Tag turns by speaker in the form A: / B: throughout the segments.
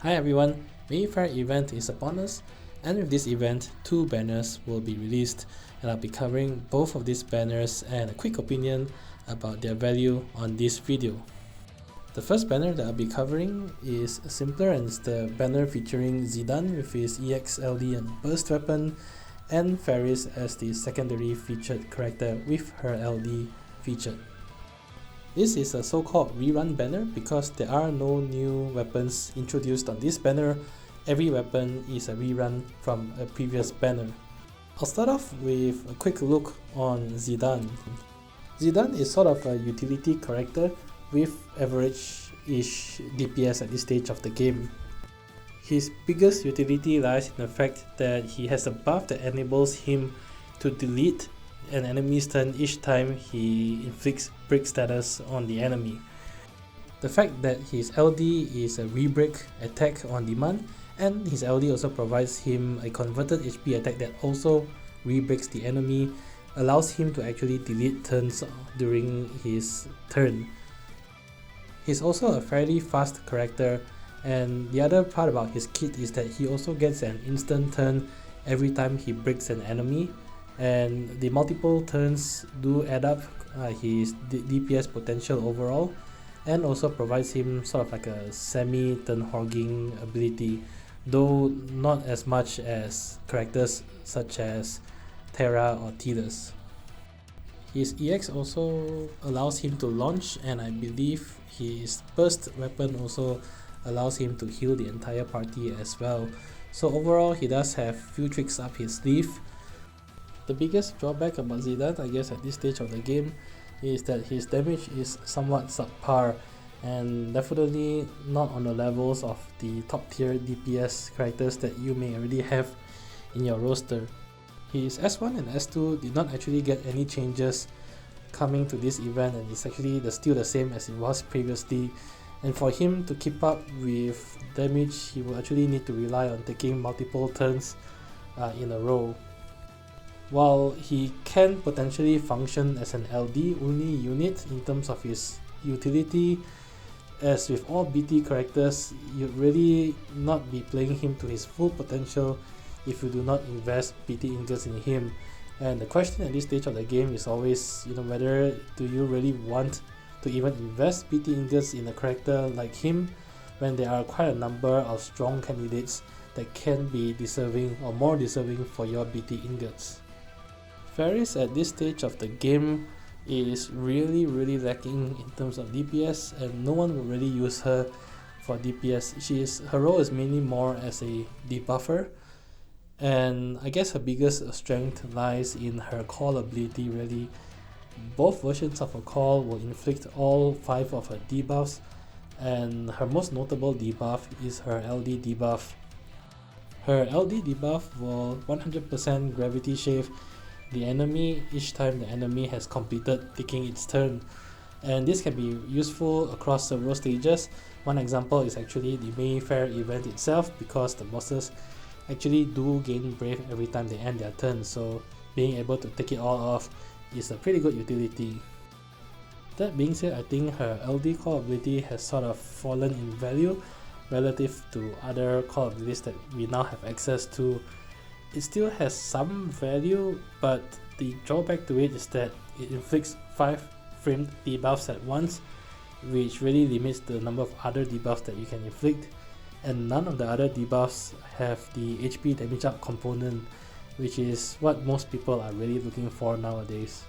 A: Hi everyone, Faire event is upon us, and with this event, two banners will be released, and I'll be covering both of these banners and a quick opinion about their value on this video. The first banner that I'll be covering is simpler, and it's the banner featuring Zidane with his EXLD and burst weapon, and Faris as the secondary featured character with her LD featured. This is a so-called rerun banner because there are no new weapons introduced on this banner. Every weapon is a rerun from a previous banner. I'll start off with a quick look on Zidane. Zidane is sort of a utility character with average-ish DPS at this stage of the game. His biggest utility lies in the fact that he has a buff that enables him to delete an enemy's turn each time he inflicts break status on the enemy. The fact that his LD is a re-break attack on demand, and his LD also provides him a converted HP attack that also re-breaks the enemy, allows him to actually delete turns during his turn. He's also a fairly fast character, and the other part about his kit is that he also gets an instant turn every time he breaks an enemy, and the multiple turns do add up his DPS potential overall, and also provides him sort of like a semi-turn hogging ability, though not as much as characters such as Terra or Tidus. His EX also allows him to launch, and I believe his burst weapon also allows him to heal the entire party as well. So overall, he does have few tricks up his sleeve. The biggest drawback about Zidane, I guess, at this stage of the game is that his damage is somewhat subpar and definitely not on the levels of the top tier DPS characters that you may already have in your roster. His S1 and S2 did not actually get any changes coming to this event, and it's actually still the same as it was previously. And for him to keep up with damage, he will actually need to rely on taking multiple turns in a row. While he can potentially function as an LD only unit in terms of his utility, as with all BT characters, you'd really not be playing him to his full potential if you do not invest BT ingots in him. And the question at this stage of the game is always, whether do you really want to even invest BT ingots in a character like him when there are quite a number of strong candidates that can be deserving or more deserving for your BT ingots. Faris at this stage of the game is really lacking in terms of DPS, and no one will really use her for DPS. Her role is mainly more as a debuffer, and I guess her biggest strength lies in her call ability really. Both versions of her call will inflict all 5 of her debuffs, and her most notable debuff is her LD debuff. Her LD debuff will 100% gravity shave the enemy each time the enemy has completed taking its turn, and this can be useful across several stages. One example is actually the Faire event itself, because the bosses actually do gain brave every time they end their turn, so being able to take it all off is a pretty good utility. That being said, I think her LD call ability has sort of fallen in value relative to other call abilities that we now have access to. It still has some value, but the drawback to it is that it inflicts 5 framed debuffs at once, which really limits the number of other debuffs that you can inflict, and none of the other debuffs have the HP damage up component, which is what most people are really looking for nowadays.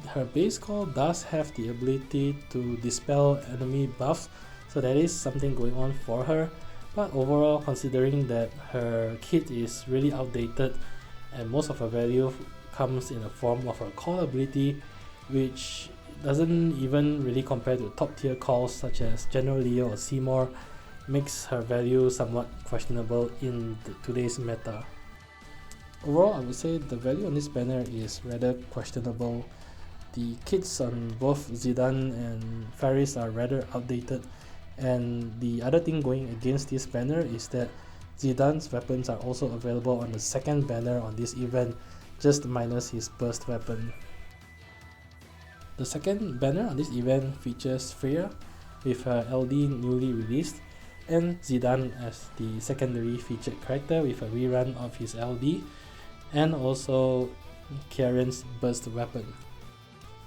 A: Her base call does have the ability to dispel enemy buffs, so that is something going on for her. But overall, considering that her kit is really outdated and most of her value comes in the form of her call ability, which doesn't even really compare to top tier calls such as General Leo or Seymour, makes her value somewhat questionable in today's meta. Overall, I would say the value on this banner is rather questionable. The kits on both Zidane and Faris are rather outdated, and the other thing going against this banner is that Zidane's weapons are also available on the second banner on this event, just minus his burst weapon. The second banner on this event features Freya with her LD newly released, and Zidane as the secondary featured character with a rerun of his LD, and also Karen's burst weapon.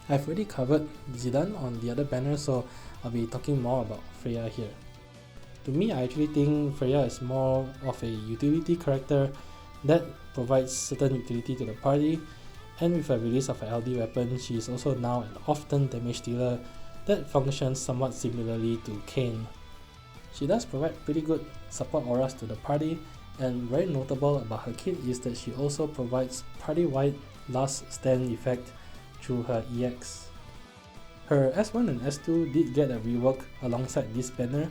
A: I've already covered Zidane on the other banner, so I'll be talking more about Freya here. To me, I actually think Freya is more of a utility character that provides certain utility to the party, and with a release of an LD weapon, she is also now an often damage dealer that functions somewhat similarly to Kain. She does provide pretty good support auras to the party, and very notable about her kit is that she also provides party-wide last stand effect through her EX. Her S1 and S2 did get a rework alongside this banner,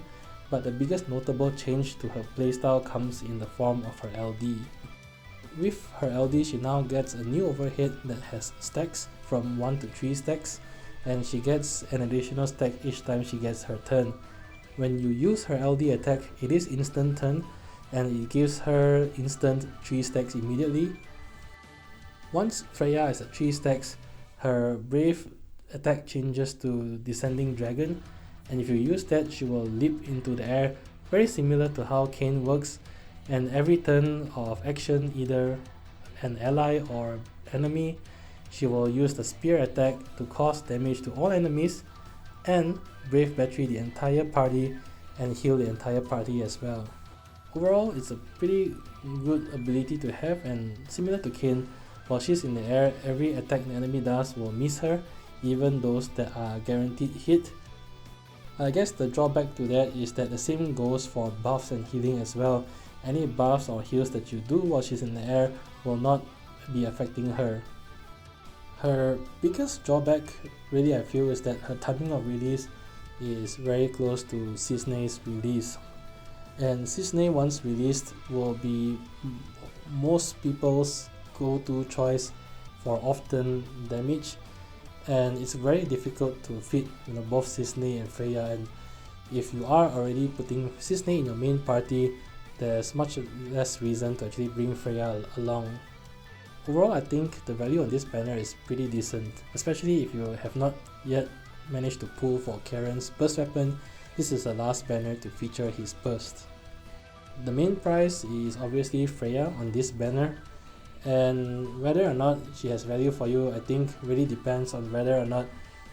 A: but the biggest notable change to her playstyle comes in the form of her LD. With her LD, she now gets a new overhead that has stacks from 1 to 3 stacks, and she gets an additional stack each time she gets her turn. When you use her LD attack, it is instant turn, and it gives her instant 3 stacks immediately. Once Freya is at 3 stacks, her Brave attack changes to Descending Dragon, and if you use that, she will leap into the air, very similar to how Kain works, and every turn of action, either an ally or enemy, she will use the spear attack to cause damage to all enemies and Brave Battery the entire party and heal the entire party as well. Overall, it's a pretty good ability to have, and similar to Kain, while she's in the air, every attack the enemy does will miss her, even those that are guaranteed hit. I guess the drawback to that is that the same goes for buffs and healing as well. Any buffs or heals that you do while she's in the air will not be affecting her. Her biggest drawback, really, I feel, is that her timing of release is very close to Cisne's release. And Cisne, once released, will be most people's go-to choice for often damage, and it's very difficult to fit both Cisne and Freya, and if you are already putting Cisne in your main party, there's much less reason to actually bring Freya along. Overall, I think the value on this banner is pretty decent, especially if you have not yet managed to pull for Karen's burst weapon. This is the last banner to feature his burst. The main prize is obviously Freya on this banner, and whether or not she has value for you, I think really depends on whether or not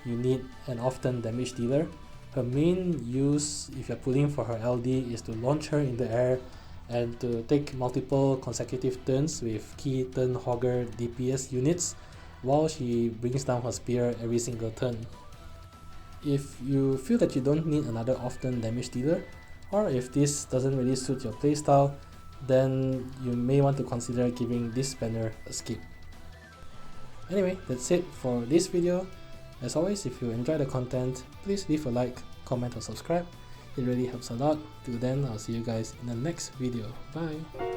A: you need an often damage dealer. Her main use, if you're pulling for her LD, is to launch her in the air and to take multiple consecutive turns with key turn hogger DPS units while she brings down her spear every single turn. If you feel that you don't need another often damage dealer, or if this doesn't really suit your playstyle, then you may want to consider giving this banner a skip. Anyway, that's it for this video. As always, if you enjoy the content, please leave a like, comment or subscribe. It really helps a lot. Till then, I'll see you guys in the next video. Bye!